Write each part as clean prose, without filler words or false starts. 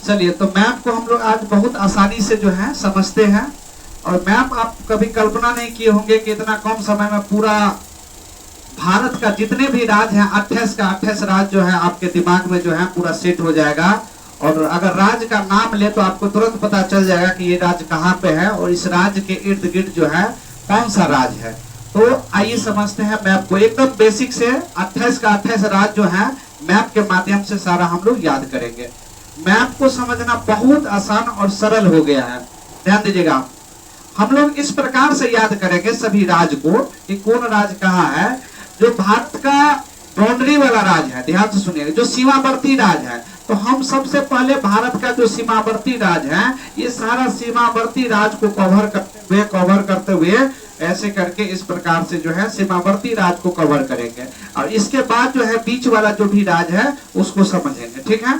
चलिए, तो मैप को हम लोग आज बहुत आसानी से जो है समझते हैं। और मैप आप कभी कल्पना नहीं किए होंगे कि इतना कम समय में पूरा भारत का जितने भी राज्य हैं 28 का 28 राज्य जो है आपके दिमाग में जो है पूरा सेट हो जाएगा। और अगर राज्य का नाम ले तो आपको तुरंत पता चल जाएगा कि ये राज्य कहाँ पे है और इस राज्य के इर्द गिर्द जो है कौन सा राज्य है। तो आइए समझते हैं मैप को एकदम बेसिक से। 28 का 28 राज्य जो है मैप के माध्यम से सारा हम लोग याद करेंगे। मैप को समझना बहुत आसान और सरल हो गया है। ध्यान दीजिएगा, हम लोग इस प्रकार से याद करेंगे सभी राज्य को कि कौन राज्य कहाँ है। जो भारत का बाउंड्री वाला राज्य है, ध्यान से सुनिएगा, जो सीमावर्ती राज्य है, तो हम सबसे पहले भारत का जो सीमावर्ती राज्य है, ये सारा सीमावर्ती राज्य को कवर करते हुए ऐसे करके इस प्रकार से जो है सीमावर्ती राज्य को कवर करेंगे। और इसके बाद जो है बीच वाला जो भी राज्य है उसको समझेंगे। ठीक है,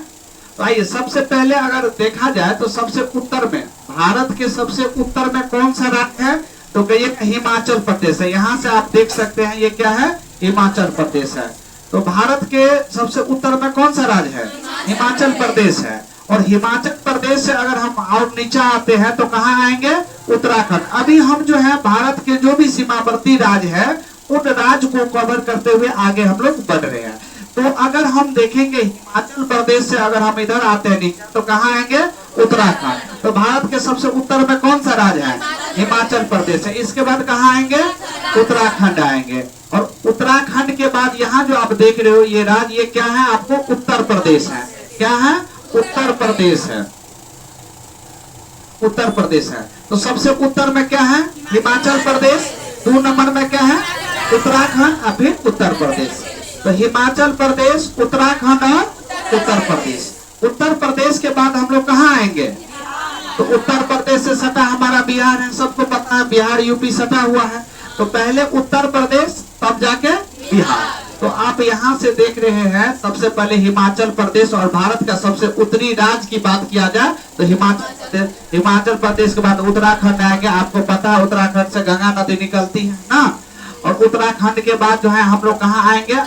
तो आइए सबसे पहले अगर देखा जाए तो सबसे उत्तर में, भारत के सबसे उत्तर में कौन सा राज्य है, तो ये हिमाचल प्रदेश है। यहाँ से आप देख सकते हैं ये क्या है, हिमाचल प्रदेश है। तो भारत के सबसे उत्तर में कौन सा राज्य है, हिमाचल प्रदेश है। और हिमाचल प्रदेश से अगर हम और नीचे आते हैं तो कहाँ आएंगे, उत्तराखंड। अभी हम जो है भारत के जो भी सीमावर्ती राज्य है उन राज्य को कवर करते हुए आगे हम लोग बढ़ रहे हैं। तो अगर हम देखेंगे हिमाचल प्रदेश से अगर हम इधर आते हैं नीचे तो कहाँ आएंगे, उत्तराखंड। तो भारत के सबसे उत्तर में कौन सा राज्य है, हिमाचल प्रदेश है। इसके बाद कहाँ आएंगे, उत्तराखंड आएंगे। और उत्तराखंड के बाद यहाँ जो आप देख रहे हो ये राज्य, ये क्या है आपको, उत्तर प्रदेश है। क्या है, उत्तर प्रदेश है, उत्तर प्रदेश है। तो सबसे उत्तर में क्या है, हिमाचल प्रदेश। 2 नंबर में क्या है, उत्तराखंड और फिर उत्तर प्रदेश। तो हिमाचल प्रदेश, उत्तराखंड और उत्तर प्रदेश। उत्तर प्रदेश के बाद हम लोग कहाँ आएंगे, तो उत्तर प्रदेश से सटा हमारा बिहार है। सबको पता है बिहार यूपी सटा हुआ है। तो पहले उत्तर प्रदेश तब जाके बिहार। तो आप यहाँ से देख रहे हैं सबसे पहले हिमाचल प्रदेश। और भारत का सबसे उत्तरी राज्य की बात किया जाए तो हिमाचल प्रदेश के बाद उत्तराखंड आएंगे। आपको पता है उत्तराखंड से गंगा नदी निकलती है ना। और उत्तराखंड के बाद जो है हम लोग कहाँ आएंगे,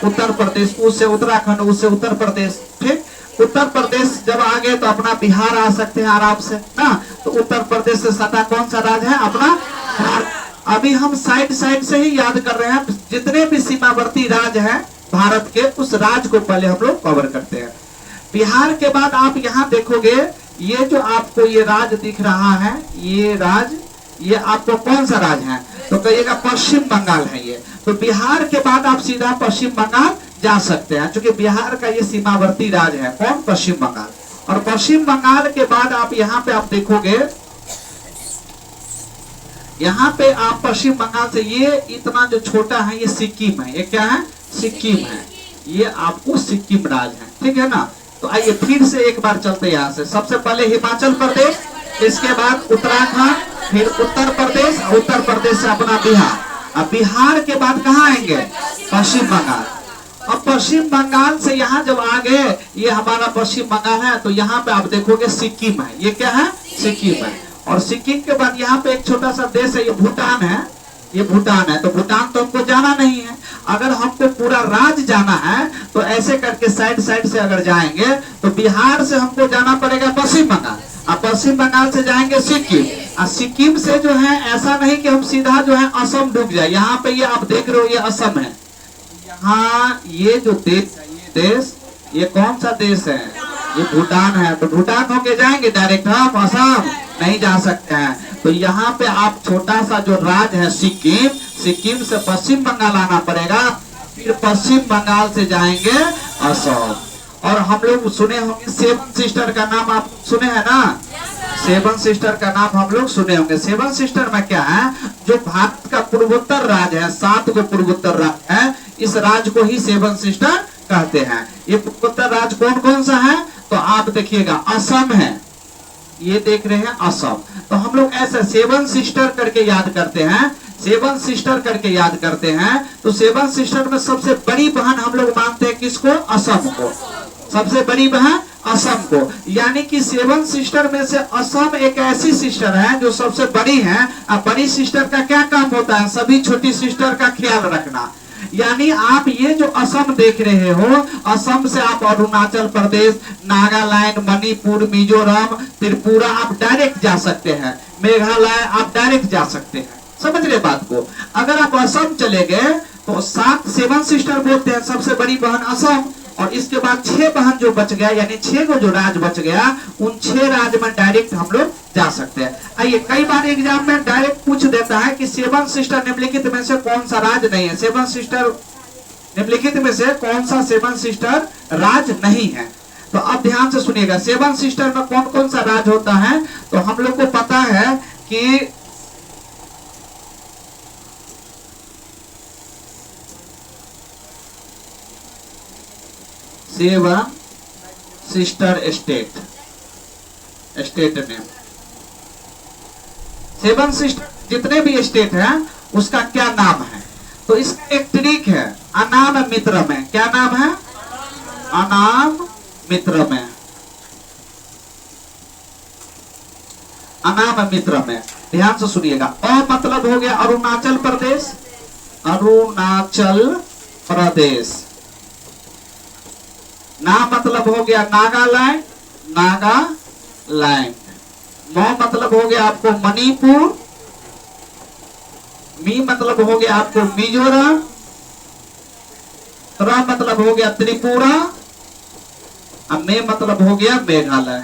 उत्तर प्रदेश। उससे उत्तराखंड, उससे उत्तर प्रदेश। ठीक, उत्तर प्रदेश जब आ गए तो अपना बिहार आ सकते हैं आराम से ना। तो उत्तर प्रदेश से सटा कौन सा राज्य है, अपना बिहार। अभी हम साइड से ही याद कर रहे हैं, जितने भी सीमावर्ती राज्य हैं भारत के, उस राज्य को पहले हम लोग कवर करते हैं। बिहार के बाद आप यहाँ देखोगे ये जो आपको ये राज्य दिख रहा है, ये राज्य, ये आपको कौन सा राज्य है, तो कहिएगा पश्चिम बंगाल है ये। तो बिहार के बाद आप सीधा पश्चिम बंगाल जा सकते हैं, क्योंकि बिहार का ये सीमावर्ती राज्य है। कौन, पश्चिम बंगाल। और पश्चिम बंगाल के बाद आप यहाँ पे आप देखोगे, यहाँ पे आप पश्चिम बंगाल से ये इतना जो छोटा है ये सिक्किम है। ये क्या है, सिक्किम है। ये आपको सिक्किम राज्य है। ठीक है ना। तो आइए फिर से एक बार चलते यहाँ से। सबसे पहले हिमाचल प्रदेश, इसके बाद उत्तराखंड, फिर उत्तर प्रदेश, उत्तर प्रदेश से अपना बिहार। अब बिहार के बाद कहाँ आएंगे, पश्चिम बंगाल। अब पश्चिम बंगाल से यहाँ जब आ गए, ये हमारा पश्चिम बंगाल है, तो यहाँ पे आप देखोगे सिक्किम है। ये क्या है, सिक्किम है। और सिक्किम के बाद यहाँ पे एक छोटा सा देश है, ये भूटान है। ये भूटान है। तो भूटान तो हमको जाना नहीं है। अगर हमको पूरा राज्य जाना है तो ऐसे करके साइड से अगर जाएंगे तो बिहार से हमको जाना पड़ेगा पश्चिम बंगाल। अब पश्चिम बंगाल से जाएंगे सिक्किम। और सिक्किम से जो है ऐसा नहीं कि हम सीधा जो है असम डूब जाए। यहाँ पे ये आप देख रहे हो ये असम है। यहाँ ये जो देश, ये कौन सा देश है, ये भूटान है। तो भूटान होके जाएंगे डायरेक्ट हम, असम नहीं जा सकते हैं। तो यहाँ पे आप छोटा सा जो राज्य है सिक्किम, सिक्किम से पश्चिम बंगाल आना पड़ेगा, फिर पश्चिम बंगाल से जाएंगे असम। और हम लोग सुने होंगे 7 सिस्टर का नाम आप सुने हैं ना। 7 सिस्टर का नाम हम लोग सुने होंगे। 7 सिस्टर में क्या है, जो भारत का पूर्वोत्तर राज्य है, 7 को पूर्वोत्तर राज्य है, इस राज्य को ही 7 सिस्टर कहते हैं। ये पूर्वोत्तर राज्य कौन कौन सा है, तो आप देखिएगा असम है। ये देख रहे हैं असम। तो हम लोग ऐसा 7 सिस्टर करके याद करते हैं, 7 सिस्टर करके याद करते हैं। तो 7 सिस्टर में सबसे बड़ी बहन हम लोग मानते हैं किसको, असम को। सबसे बड़ी बहन असम को। यानी कि 7 सिस्टर में से असम एक ऐसी सिस्टर है जो सबसे बड़ी है। अब बड़ी सिस्टर का क्या काम होता है, सभी छोटी सिस्टर का ख्याल रखना। यानी आप ये जो असम देख रहे हो, असम से आप अरुणाचल प्रदेश, नागालैंड, मणिपुर, मिजोरम, त्रिपुरा आप डायरेक्ट जा सकते हैं, मेघालय आप डायरेक्ट जा सकते हैं। समझ रहे बात को। अगर आप असम चले गए तो 7 सिस्टर बोलते हैं, सबसे बड़ी बहन असम, और इसके बाद 6 बहन जो बच गया, यानी 6 को जो राज बच गया, उन 6 राज्य में डायरेक्ट हम लोग जा सकते हैं। आइए, कई बार एग्जाम में डायरेक्ट पूछ देता है कि 7 सिस्टर निम्नलिखित में से कौन सा राज्य नहीं है। 7 सिस्टर निम्नलिखित में से कौन सा 7 सिस्टर राज नहीं है। तो अब ध्यान से सुनिएगा, 7 सिस्टर में कौन कौन सा राज होता है। तो हम लोग को पता है कि seven sister state, state name 7 sister जितने भी स्टेट हैं उसका क्या नाम है। तो इसका एक ट्रिक है, अनाम मित्र में। क्या नाम है? अनाम मित्र में, अनाम मित्र में। ध्यान से सुनिएगा। अ मतलब हो गया अरुणाचल प्रदेश, अरुणाचल प्रदेश। ना मतलब हो गया नागालैंड, नागालैंड। म मतलब हो गया आपको मणिपुर, मी मतलब हो गया आपको मिजोरम, त्रा मतलब हो गया त्रिपुरा, अब मे मतलब हो गया मेघालय।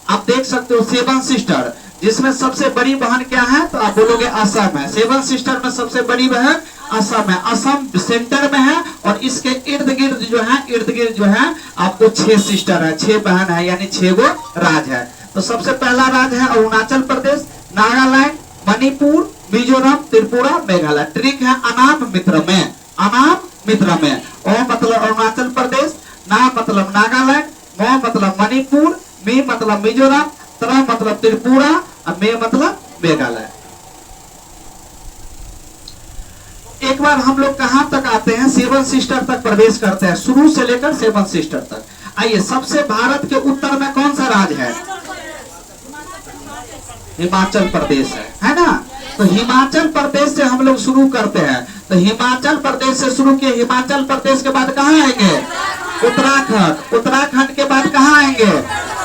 आप देख सकते हो 7 सिस्टर, जिसमें सबसे बड़ी बहन क्या है? तो आप बोलोगे असम है। 7 सिस्टर में सबसे बड़ी बहन असम है। असम सेंटर में है और इसके इर्द गिर्द जो है आपको 6 सिस्टर है, 6 बहन है, यानी 6 गो राज है। तो सबसे पहला राज है अरुणाचल प्रदेश, नागालैंड, मणिपुर, मिजोरम, त्रिपुरा, मेघालय। ट्रिक है अनाम मित्र में, अनाम मित्र में। ओ मतलब अरुणाचल प्रदेश, ना मतलब नागालैंड, म मतलब मणिपुर, मी मतलब मिजोरम, त्रा मतलब त्रिपुरा, और मे मतलब मेघालय। एक बार हम लोग कहां तक आते हैं? 7 सिस्टर तक प्रवेश करते हैं, शुरू से लेकर 7 सिस्टर तक। आइए, सबसे भारत के उत्तर में कौन सा राज्य है? हिमाचल प्रदेश है ना। तो हिमाचल प्रदेश से हम लोग शुरू करते हैं। तो हिमाचल प्रदेश से शुरू किए, हिमाचल प्रदेश के बाद कहाँ आएंगे? उत्तराखंड। उत्तराखंड के बाद कहाँ आएंगे?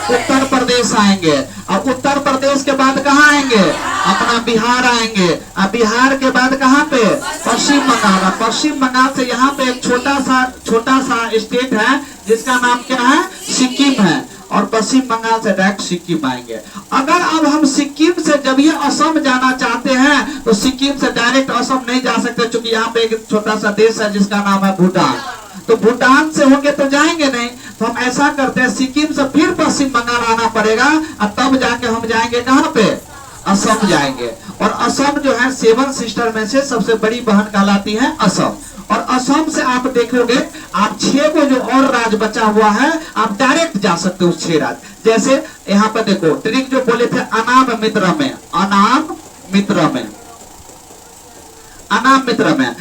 उत्तर प्रदेश आएंगे। और उत्तर प्रदेश के बाद कहाँ आएंगे? अपना बिहार आएंगे। और बिहार के बाद कहाँ पे? पश्चिम बंगाल। पश्चिम बंगाल से यहाँ पे एक छोटा सा स्टेट है जिसका नाम क्या है? सिक्किम है। और पश्चिम बंगाल से डायरेक्ट सिक्किम आएंगे। अगर अब हम सिक्किम से जब ये असम जाना चाहते हैं तो सिक्किम से डायरेक्ट असम नहीं जा सकते, क्योंकि यहाँ पे एक छोटा सा देश है जिसका नाम है भूटान। तो भूटान से होंगे तो जाएंगे नहीं। तो हम ऐसा करते हैं, सिक्किम से फिर पश्चिम बंगाल आना पड़ेगा और तब जाके हम जाएंगे कहाँ पे? असम जाएंगे। और असम जो है 7 सिस्टर में से सबसे बड़ी बहन कहलाती है असम। और असम से आप देखोगे, आप 6 को जो और राज बचा हुआ है आप डायरेक्ट जा सकते हो उस 6 राज। जैसे यहाँ पे देखो ट्रिक जो बोले थे अनाम मित्र में, अनाम मित्र में, अनाम मित्र में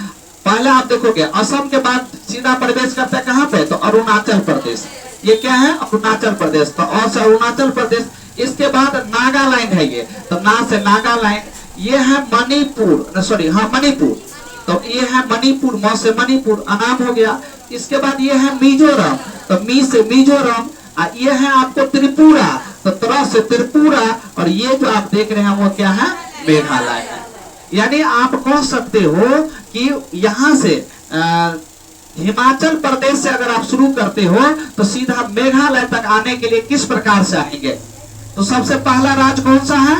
पहले आप देखोगे असम के बाद सीधा प्रवेश करते हैं कहाँ पे? तो अरुणाचल प्रदेश। ये क्या है? अरुणाचल प्रदेश। तो और से अरुणाचल प्रदेश। इसके बाद नागालैंड है ये, तो ना से नागालैंड। ये है मणिपुर, सॉरी हाँ मणिपुर। तो ये है मणिपुर, म से मणिपुर, अनाम हो गया। इसके बाद ये है मिजोरम, तो मी से मिजोरम। ये है आपको त्रिपुरा, तो त्रा से त्रिपुरा। और ये जो आप देख रहे हैं वो क्या है? मेघालय है। यानी आप कह सकते हो कि यहाँ से हिमाचल प्रदेश से अगर आप शुरू करते हो तो सीधा मेघालय तक आने के लिए किस प्रकार से आएंगे? तो सबसे पहला राज्य कौन सा है?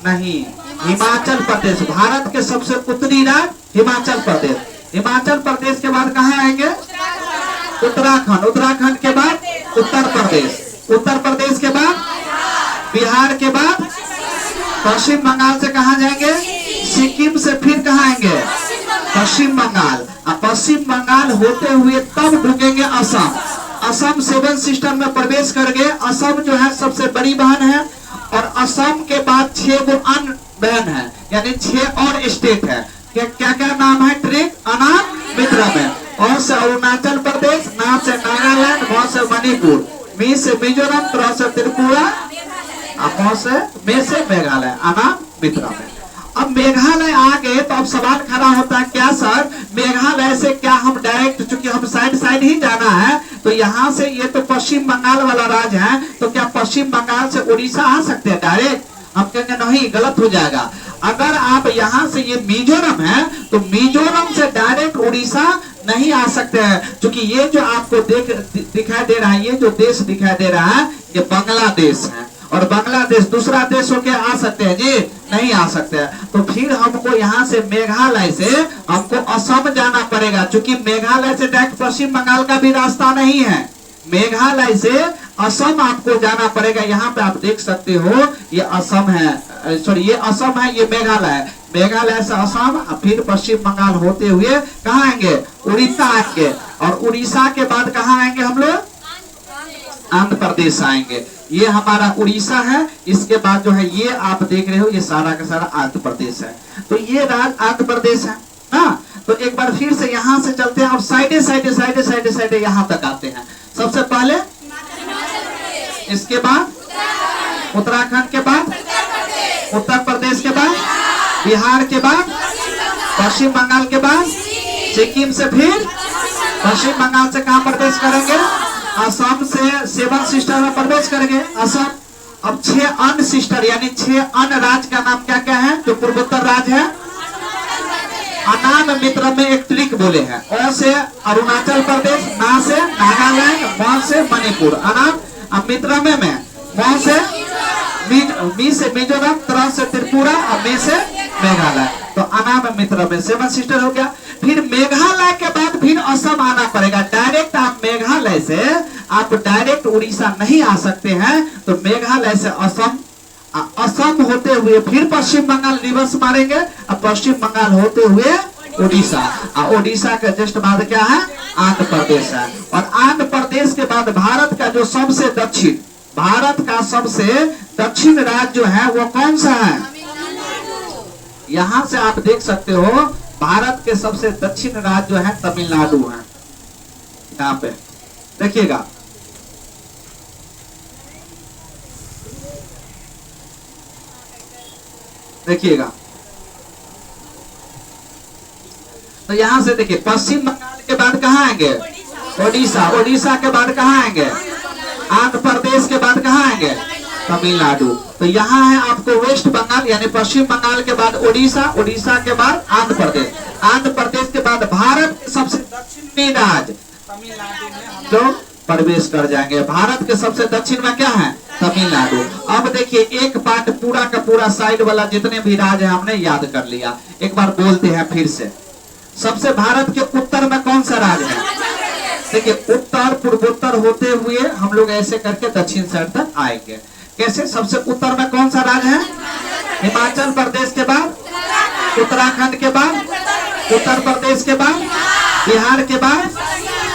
नहीं, हिमाचल प्रदेश। भारत के सबसे उत्तरी राज्य हिमाचल प्रदेश। हिमाचल प्रदेश के बाद कहाँ आएंगे? उत्तराखंड। उत्तराखंड के बाद उत्तर प्रदेश। उत्तर प्रदेश के बाद बिहार के बाद पश्चिम बंगाल से कहाँ जाएंगे? सिक्किम से फिर कहाँ आएंगे? पश्चिम बंगाल। अब पश्चिम बंगाल होते हुए तब ढुकेंगे असम। असम 7 सिस्टर में प्रवेश करके असम जो है सबसे बड़ी बहन है। और असम के बाद 6 गो अन्य बहन है, यानी 6 और स्टेट है। क्या क्या नाम है? ट्रिक अनाम मित्र में। और से अरुणाचल प्रदेश, ना से नागालैंड, म से मणिपुर, मी से मिजोरम, त्रा से त्रिपुरा, से मे से मेघालय, अनाम मित्र में। अब मेघालय आ गए तो अब सवाल खड़ा होता है, क्या सर मेघालय से क्या हम डायरेक्ट, चूंकि हम साइड साइड ही जाना है, तो यहाँ से ये तो पश्चिम बंगाल वाला राज्य है, तो क्या पश्चिम बंगाल से उड़ीसा आ सकते हैं डायरेक्ट? हम कहेंगे नहीं, गलत हो जाएगा। अगर आप यहाँ से, ये मिजोरम है, तो मिजोरम से डायरेक्ट उड़ीसा नहीं आ सकते हैं, क्योंकि ये जो आपको दिखाई दे रहा है, ये जो देश दिखाई दे रहा है, ये बांग्लादेश है, और बांग्लादेश दूसरा देश होके आ सकते हैं जी? नहीं आ सकते हैं। तो फिर हमको यहाँ से मेघालय से हमको असम जाना पड़ेगा, क्योंकि मेघालय से डायरेक्ट पश्चिम बंगाल का भी रास्ता नहीं है। मेघालय से असम आपको जाना पड़ेगा। यहाँ पे आप देख सकते हो, ये असम है, सॉरी ये असम है, ये मेघालय है। मेघालय से असम, फिर पश्चिम बंगाल होते हुए कहाँ आएंगे? उड़ीसा आएंगे, और उड़ीसा के बाद कहाँ आएंगे हम लोग? आंध्र प्रदेश आएंगे। ये हमारा उड़ीसा है। इसके बाद जो है ये आप देख रहे हो, ये सारा का सारा आंध्र प्रदेश है। तो ये आंध्र प्रदेश है ना। तो एक बार फिर से यहाँ से चलते हैं और साइडे साइडे साइडे साइडे साइडे यहाँ तक आते हैं। सबसे पहले इसके बाद उत्तराखंड के बाद उत्तर प्रदेश के बाद बिहार के बाद पश्चिम बंगाल के बाद सिक्किम से फिर पश्चिम बंगाल से कहाँ प्रवेश करेंगे? असम से 7 सिस्टर में प्रवेश करेंगे असम। अब 6 अन्य सिस्टर यानी 6 अन्य राज्य का नाम क्या क्या है जो पूर्वोत्तर राज्य है? अनाम मित्र में एक ट्रिक बोले हैं। अ से अरुणाचल प्रदेश, ना से नागालैंड, म से मणिपुर। अनाम मित्र में म से मी से मिजोरम, त्र से त्रिपुरा और मे से मेघालय। तो अनाम मित्र में 7 सिस्टर हो गया। फिर मेघालय के बाद फिर असम आना पड़ेगा। डायरेक्ट आप मेघालय से आप डायरेक्ट उड़ीसा नहीं आ सकते हैं, तो मेघालय से असम, असम होते हुए फिर पश्चिम बंगाल रिवर्स मारेंगे, और पश्चिम बंगाल होते हुए उड़ीसा, और उड़ीसा के जस्ट बाद क्या है? आंध्र प्रदेश है। और आंध्र प्रदेश के बाद भारत का जो सबसे दक्षिण, भारत का सबसे दक्षिण राज्य जो है वो कौन सा है? यहाँ से आप देख सकते हो, भारत के सबसे दक्षिण राज्य जो है तमिलनाडु है। यहाँ पे देखिएगा, देखिएगा, तो यहाँ से देखिए पश्चिम बंगाल के बाद कहाँ आएंगे? ओडिशा। ओडिशा के बाद कहाँ आएंगे? आंध्र प्रदेश के बाद कहाँ आएंगे? तमिलनाडु। तो यहाँ है आपको वेस्ट बंगाल यानी पश्चिम बंगाल के बाद ओडिशा, ओडिशा के बाद आंध्र प्रदेश, आंध्र प्रदेश के बाद भारत के सबसे दक्षिणी राज्य तमिलनाडु में हम लोग प्रवेश कर जाएंगे। भारत के सबसे दक्षिण में क्या है? तमिलनाडु। अब देखिए एक पार्ट पूरा का पूरा साइड वाला जितने भी राज्य है हमने याद कर लिया। एक बार बोलते हैं फिर से। सबसे भारत के उत्तर में कौन सा राज्य है? देखिए उत्तर पूर्वोत्तर होते हुए हम लोग ऐसे करके दक्षिण साइड तक आएंगे। कैसे? सबसे उत्तर में कौन सा राज्य है? हिमाचल प्रदेश के बाद उत्तराखंड के बाद उत्तर प्रदेश के बाद बिहार के बाद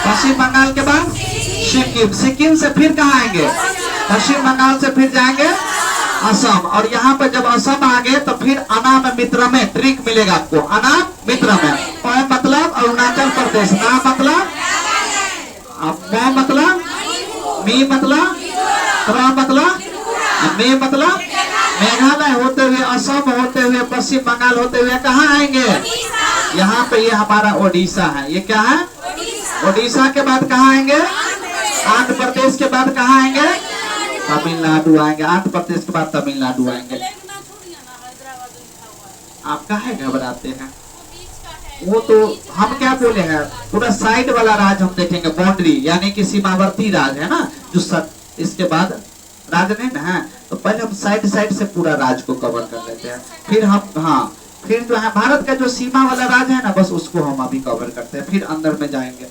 पश्चिम बंगाल के बाद सिक्किम। सिक्किम से फिर कहाँ आएंगे? पश्चिम बंगाल से फिर जाएंगे असम। और यहाँ पर जब असम आ गए तो फिर अनाम मित्र में ट्रिक मिलेगा आपको। अनाम मित्र में मतलब अरुणाचल प्रदेश, ना मतलब म मतलब मी मतलब त्र मतलब मे मतलब मेघालय होते हुए असम होते हुए पश्चिम बंगाल होते हुए कहाँ आएंगे? यहाँ पे ये हमारा ओडिशा है। ये क्या है? ओडिशा के बाद कहाँ आएंगे? आंध्र प्रदेश के बाद कहाँ आएंगे? तमिलनाडु आएंगे। आंध्र प्रदेश के बाद तमिलनाडु आएंगे। आप काहे घबराते हैं? वो तो हम क्या बोले हैं, पूरा साइड वाला राज्य हम देखेंगे, बाउंड्री यानी कि सीमावर्ती राज्य है ना, जो इसके बाद राज्य नहीं ना है, तो पहले हम साइड साइड से पूरा राज्य को कवर कर लेते हैं। फिर हम फिर जो है भारत का जो सीमा वाला राज्य है ना, बस उसको हम अभी कवर करते हैं, फिर अंदर में जाएंगे।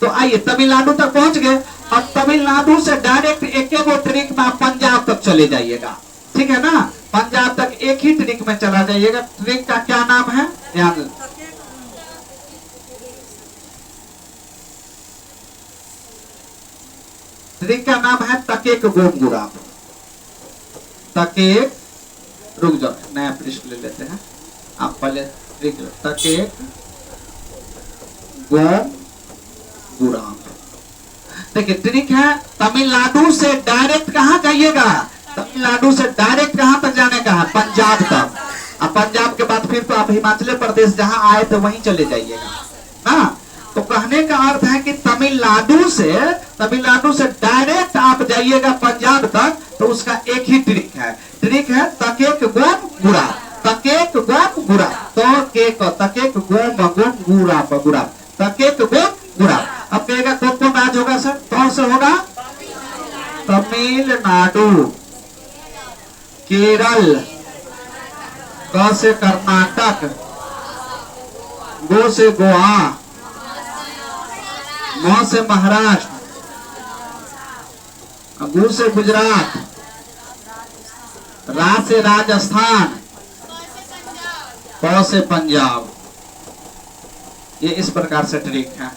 तो आइए तमिलनाडु तक पहुंच गए। और तमिलनाडु से डायरेक्ट एक वो ट्रिक में आप पंजाब तक चले जाइएगा, ठीक है ना? पंजाब तक एक ही ट्रिक में चला जाइएगा। ट्रिक का क्या नाम है? ध्यान, ट्रिक का नाम है तकेक गोमगुराम। तकेक, रुक जाओ नया पृष्ठ ले लेते हैं। आप पहले ट्रिक तकेक गोमगुराम। देखिए ट्रिक है, तमिलनाडु से डायरेक्ट कहाँ जाइएगा? तमिलनाडु से डायरेक्ट कहाँ तक जाने का है? पंजाब तक। अब पंजाब के बाद फिर तो आप हिमाचल प्रदेश जहां आए थे वहीं चले जाइएगा ना। तो कहने का अर्थ है कि तमिलनाडु से डायरेक्ट आप जाइएगा पंजाब तक, तो उसका एक ही ट्रिक है तकेक गोम गुरा, तकेक गोम गुरा, तो केक तकेक गोम गोम गुरा गुरा, तकेक गोम गुरा। अब कहेगा कौन कौन राज्य होगा सर? कौन से होगा? तमिलनाडु, केरल, क से कर्नाटक, गो से गोवा, म से महाराष्ट्र, गु से गुजरात, रा से राजस्थान, प से पंजाब। ये इस प्रकार से ट्रिक है।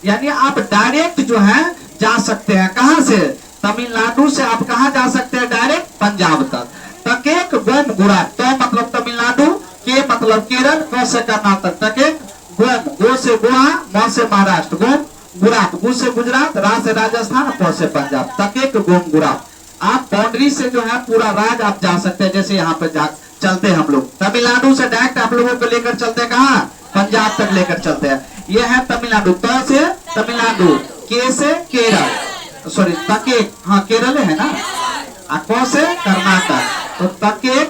यानी आप डायरेक्ट जो है जा सकते हैं। कहां से? तमिलनाडु से आप कहां जा सकते हैं? डायरेक्ट पंजाब तक। तकेक गोम गुरा, तो मतलब तमिलनाडु, के मतलब केरल, क से कर्नाटक, तकेक गोम, गो से गोवा, म से महाराष्ट्र, गोम गुरात, गु से गुजरात, रा से राजस्थान, प से पंजाब, तकेक गोम गुरात। आप बाउंड्री से जो है पूरा राज्य आप जा सकते हैं। जैसे यहाँ पे चलते हैं हम लोग तमिलनाडु से डायरेक्ट आप लोगों को लेकर चलते हैं कहाँ? पंजाब तक लेकर चलते हैं। ये है तमिलनाडु, त से तमिलनाडु, के से केरल, सॉरी तकेक, हाँ केरल है ना, क से कर्नाटक, तो तकेक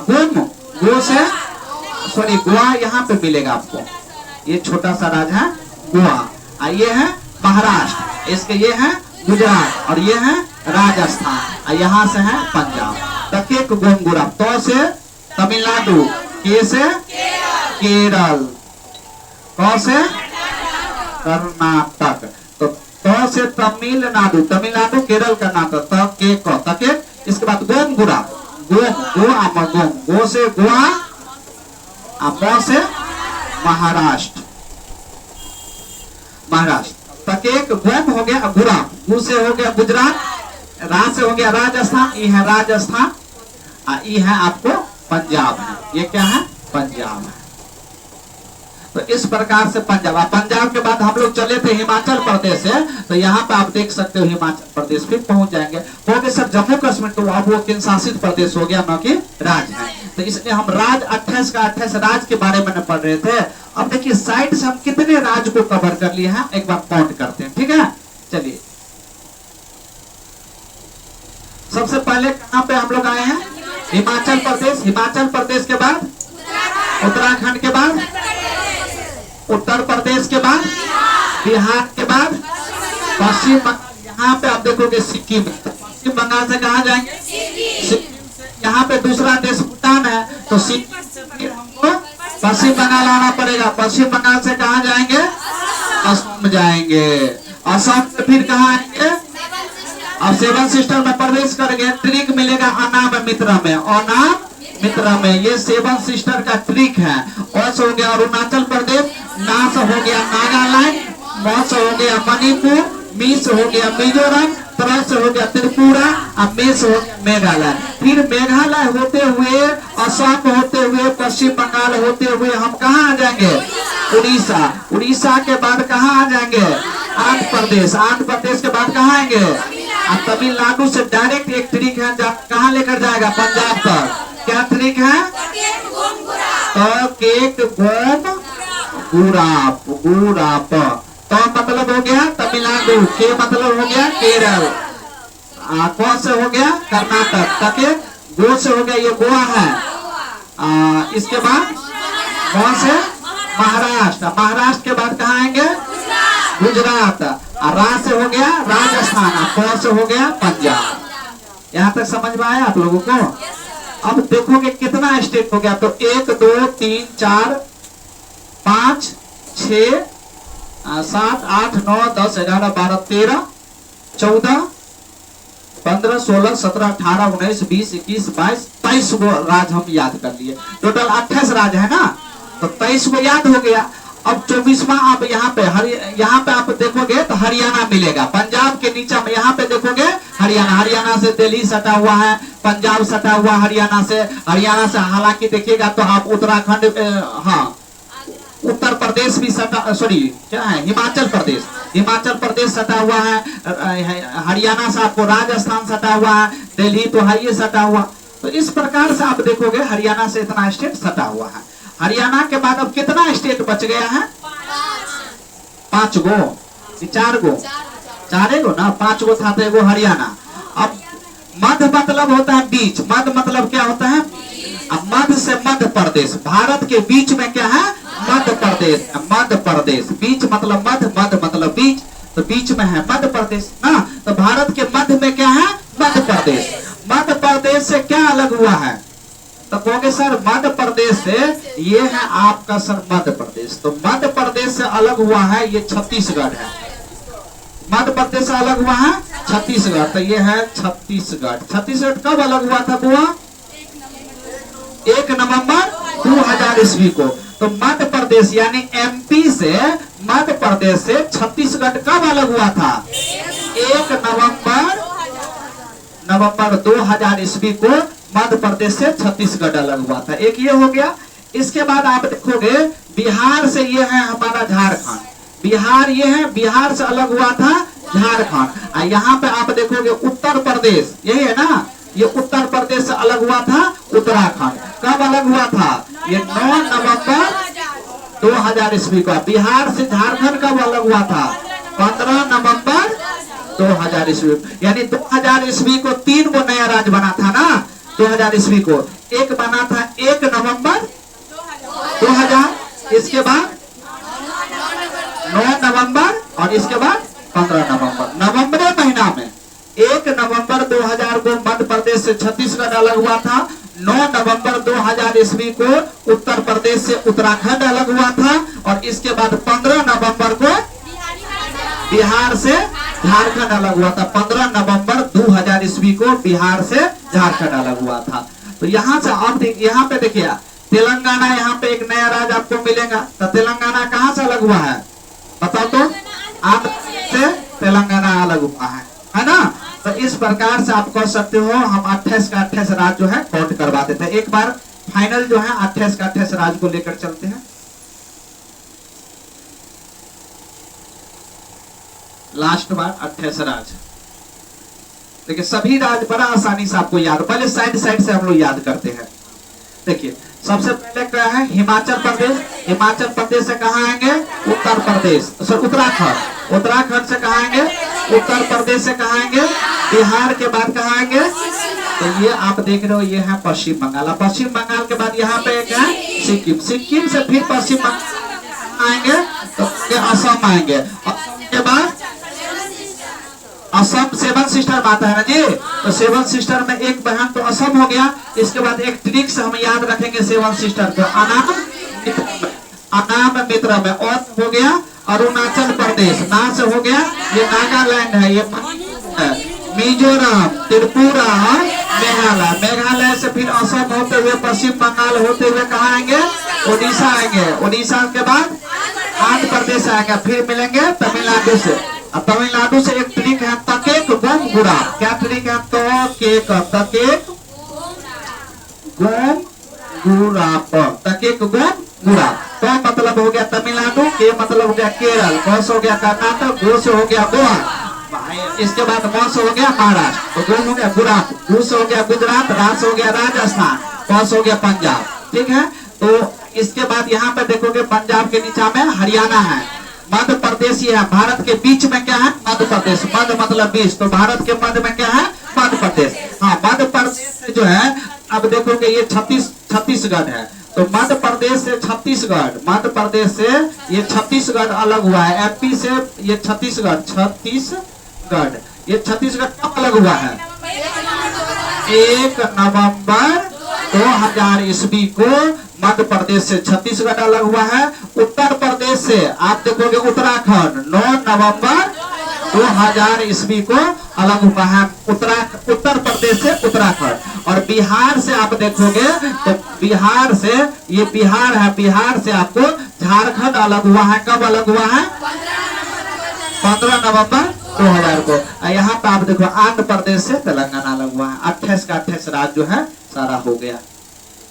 गोम, गो से सॉरी गोवा यहाँ पे मिलेगा आपको। ये छोटा सा राज्य है गोवा, ये है महाराष्ट्र, इसके ये है गुजरात और ये है राजस्थान, यहाँ से है पंजाब। तकेक गोम गुरा, तो से तमिलनाडु, के से केरल, क से कर्नाटक, तो से तमिलनाडु, केरल, कर्नाटक, तकेक, इसके बाद गोम गुरा, गो से गोवा, म से महाराष्ट्र, तकेक गोम हो गया गुरा, गु से हो गया गुजरात, रा से हो गया राजस्थान, ये है राजस्थान, ये है आपको पंजाब है। ये क्या है? पंजाब है। तो इस प्रकार से पंजाब के बाद हम लोग चले थे हिमाचल प्रदेश से, तो यहाँ पे आप देख सकते हो हिमाचल प्रदेश फिर पहुंच जाएंगे। हो गए सर जम्मू कश्मीर, तो अब वो केंद्र शासित प्रदेश हो गया, न कि राज्य है। तो इसलिए हम राज्य 28 का 28 राज्य के बारे में पढ़ रहे थे। अब देखिए साइड से हम कितने राज्य को कवर कर लिए हैं, एक बार काउंट करते हैं, ठीक है। चलिए सबसे पहले कहाँ पे हम लोग आए हैं? हिमाचल प्रदेश। हिमाचल प्रदेश के बाद उत्तराखंड के बाद उत्तर प्रदेश के बाद बिहार के बाद पश्चिम बंगाल। यहाँ पे आप देखोगे सिक्किम, पश्चिम बंगाल से कहाँ जाएंगे? सिक्किम से। यहाँ पे दूसरा देश भूटान है, तो सिक्किम से फिर हमको पश्चिम बंगाल आना पड़ेगा। पश्चिम बंगाल से कहाँ जाएंगे? असम जाएंगे। असम से फिर कहाँ आएंगे? अब 7 सिस्टर में प्रवेश करेंगे। ट्रिक मिलेगा अनाम मित्र में, अनाम मित्र में। ये 7 सिस्टर का ट्रिक है। और हो गया अरुणाचल प्रदेश, ना से हो गया नागालैंड, म से हो गया मणिपुर, मी से हो गया मिजोरम, त्र से हो गया त्रिपुरा, अब मे से हो गया मेघालय। फिर मेघालय होते हुए, असम होते हुए, पश्चिम बंगाल होते हुए हम कहाँ आ जाएंगे? उड़ीसा। उड़ीसा के बाद कहाँ आ जाएंगे? आंध्र प्रदेश। आंध्र प्रदेश के बाद कहाँ आएंगे? तमिलनाडु से डायरेक्ट एक ट्रिक है, कहाँ लेकर जाएगा? पंजाब तक। क्या ट्रिक है? तकेक गोम गुराप, गुराप। तो मतलब हो गया तमिलनाडु, के मतलब हो गया केरल, क से हो गया कर्नाटक, तकेक गो से हो गया ये गोवा है, इसके बाद म से महाराष्ट्र। महाराष्ट्र के बाद कहाँ आएंगे? गुजरात। रा से हो गया राजस्थान, प से हो गया पंजाब। यहाँ तक समझ में आया आप लोगों को? अब देखोगे कितना स्टेट हो गया, तो 1 2 3 4 5 6 7 8 9 10 11 12 13 14 15 16 17 18 19 20 21 22 23 गो राज्य हम याद कर लिए। टोटल 28 राज्य है ना, तो 23 को याद हो गया। अब 24वां आप यहाँ पे आप देखोगे तो हरियाणा मिलेगा। पंजाब के नीचे में यहाँ पे देखोगे हरियाणा। हरियाणा से दिल्ली सटा हुआ है, पंजाब सटा हुआ हरियाणा से। हरियाणा से हालांकि देखिएगा तो आप उत्तराखंड, हाँ उत्तर प्रदेश भी सटा, सॉरी क्या है, हिमाचल प्रदेश। हिमाचल प्रदेश सटा हुआ है। हरियाणा से आपको राजस्थान सटा हुआ है, दिल्ली तो है ये सटा हुआ। तो इस प्रकार से आप देखोगे हरियाणा से इतना स्टेट सटा हुआ है। हरियाणा के बाद अब कितना स्टेट बच गया है? 5 गो कि 4 गो? 4 गो ना, 5 गो था तो एगो हरियाणा। अब मध्य मतलब होता है बीच, मध्य मतलब क्या होता है? अब मध्य से मध्य प्रदेश, भारत के बीच में क्या है? मध्य प्रदेश। मध्य प्रदेश बीच मतलब मध्य, मध्य मतलब बीच, तो बीच में है मध्य प्रदेश ना। तो भारत के मध्य में क्या है? मध्य प्रदेश। मध्य प्रदेश से क्या अलग हुआ है? तो कहोगे सर मध्य प्रदेश से, ये है आपका सर मध्य प्रदेश। तो मध्य प्रदेश से अलग हुआ है ये छत्तीसगढ़ है। मध्य प्रदेश से अलग हुआ है छत्तीसगढ़, तो ये है छत्तीसगढ़। छत्तीसगढ़ कब अलग हुआ था बुआ? 1 नवंबर 2000 ईस्वी को। तो मध्य प्रदेश यानी एमपी से, मध्य प्रदेश से छत्तीसगढ़ कब अलग हुआ था? 1 नवंबर 2000 ईस्वी को मध्य प्रदेश से छत्तीसगढ़ अलग हुआ था। एक ये हो गया। इसके बाद आप देखोगे बिहार से, ये है हमारा झारखंड। बिहार ये है, बिहार से अलग हुआ था झारखंड। यहाँ पे आप देखोगे उत्तर प्रदेश, यही है ना, ये उत्तर प्रदेश से अलग हुआ था उत्तराखंड। कब अलग हुआ था? ये 9 नवंबर 2000 ईस्वी को। बिहार से झारखंड कब अलग हुआ था? 15 नवंबर 2000 ईस्वी। यानी 2000 ईस्वी को 3 गो नया राज्य बना था ना। 2000 ईस्वी को एक बना था 1 नवंबर 2000, इसके बाद 9 नवंबर और इसके बाद 15 नवंबर। नवंबर महीना में 1 नवंबर 2000 को मध्य प्रदेश से छत्तीसगढ़ अलग हुआ था। 9 नवंबर 2000 ईस्वी को उत्तर प्रदेश से उत्तराखंड अलग हुआ था। और इसके बाद 15 नवंबर को बिहार से झारखंड अलग हुआ था। 15 नवंबर 2000 ईस्वी को बिहार से झारखंड अलग हुआ था। तो यहाँ से अब यहाँ पे देखिए तेलंगाना, यहाँ पे एक नया राज्य आपको मिलेगा। तो तेलंगाना कहाँ से अलग हुआ है बताओ तो? आंध्र से तेलंगाना अलग हुआ है ना। तो इस प्रकार से आप कह सकते हो हम 28 का 28 राज्य जो है काउंट करवा देते हैं। एक बार फाइनल जो है 28 का 28 राज्य को लेकर चलते हैं। लास्ट बार 28 राज्य। देखिए सभी राज्य बड़ा आसानी से आपको याद, पहले साइड साइड से हम लोग याद करते हैं। देखिए सबसे पहले क्या है? हिमाचल प्रदेश। हिमाचल प्रदेश से कहाँ आएंगे? उत्तर प्रदेश, सर उत्तराखंड। उत्तराखंड से कहाँ आएंगे? उत्तर प्रदेश से कहाँ आएंगे? बिहार के बाद कहाँ आएंगे? तो ये आप देख रहे हो ये है पश्चिम बंगाल। पश्चिम बंगाल के बाद यहाँ पे एक है सिक्किम। सिक्किम से फिर पश्चिम बंगाल आएंगे तो असम आएंगे। असम के बाद असम 7 सिस्टर आता है ना जी। तो 7 सिस्टर में एक बहन तो असम हो गया। इसके बाद एक ट्रिक से हम याद रखेंगे 7 सिस्टर को, अनाम मित्र में। और हो गया अरुणाचल प्रदेश, ना से हो गया ये नागालैंड है, ये मिजोरम, त्रिपुरा और मेघालय। मेघालय से फिर असम होते हुए पश्चिम बंगाल होते हुए कहाँ आएंगे? उड़ीसा आएंगे। उड़ीसा के बाद आंध्र प्रदेश आएंगे। फिर मिलेंगे तमिलनाडु से। अब तमिलनाडु से एक ट्रिक है तकेक गोम गुड़ा। क्या ट्रिक है? तकेक गोम गुड़ाप, तकेक गोम गुड़ा। तो मतलब हो गया तमिलनाडु, के मतलब हो गया केरल, क से हो गया कर्नाटक, गो से हो गया गोवा, इसके बाद म से हो गया महाराष्ट्र, तो गोम हो गया गुजरात, गु से हो गया गुजरात, रा से हो गया राजस्थान, प से हो गया पंजाब। ठीक है। तो इसके बाद यहाँ पे देखोगे पंजाब के नीचा में हरियाणा है। मध्य प्रदेश ये है, भारत के बीच में क्या है? मध्य प्रदेश। मध्य मतलब बीच, तो भारत के मध्य में क्या है? मध्य प्रदेश। हाँ मध्य प्रदेश जो है अब देखोगे ये छत्तीसगढ़ है। तो मध्य प्रदेश से छत्तीसगढ़, मध्य प्रदेश से ये छत्तीसगढ़ अलग हुआ है। एमपी से ये छत्तीसगढ़, ये छत्तीसगढ़ कब अलग हुआ है? 1 नवंबर 2000 ईस्वी को मध्य प्रदेश से छत्तीसगढ़ अलग हुआ है। उत्तर प्रदेश से आप देखोगे उत्तराखंड 9 नवंबर 2000 ईस्वी को अलग हुआ है। उत्तर प्रदेश से उत्तराखंड। और बिहार से आप देखोगे तो बिहार से, ये बिहार है, बिहार से आपको झारखंड अलग हुआ है। कब अलग हुआ है? 15 नवंबर 2000 को। यहाँ पे आप देखो आंध्र प्रदेश से तेलंगाना अलग हुआ है। 28 का 28 राज्य जो है सारा हो गया।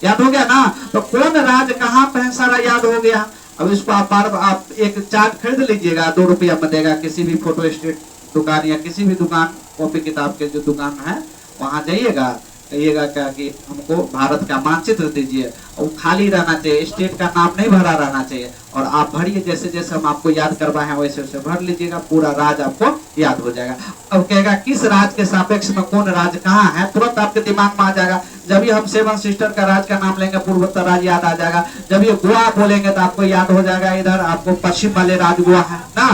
याद हो गया ना। तो कौन राज्य कहाँ पे है सारा याद हो गया। अब इसको आप एक चार्ट खरीद लीजिएगा, 2 रुपया में देगा। किसी भी फोटो स्टेट दुकान या किसी भी दुकान, कॉपी किताब के जो दुकान है वहां जाइएगा, कहिएगा क्या कि हमको भारत का मानचित्र दीजिए, और खाली रहना चाहिए, स्टेट का नाम नहीं भरा रहना चाहिए। और आप भरिए, जैसे जैसे हम आपको याद करवाए हैं वैसे वैसे भर लीजिएगा, पूरा राज आपको याद हो जाएगा। अब कहेगा किस राज के सापेक्ष में कौन राज कहाँ है, तुरंत आपके दिमाग में आ जाएगा। जब भी हम सेवन सिस्टर का राज का नाम लेंगे पूर्वोत्तर राज याद आ जाएगा। जब ये गोवा बोलेंगे तो आपको याद हो जाएगा, इधर आपको पश्चिम वाले राज गोवा है ना।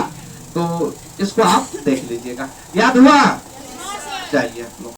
तो इसको आप देख लीजिएगा, याद हुआ, जाइए आप लोग।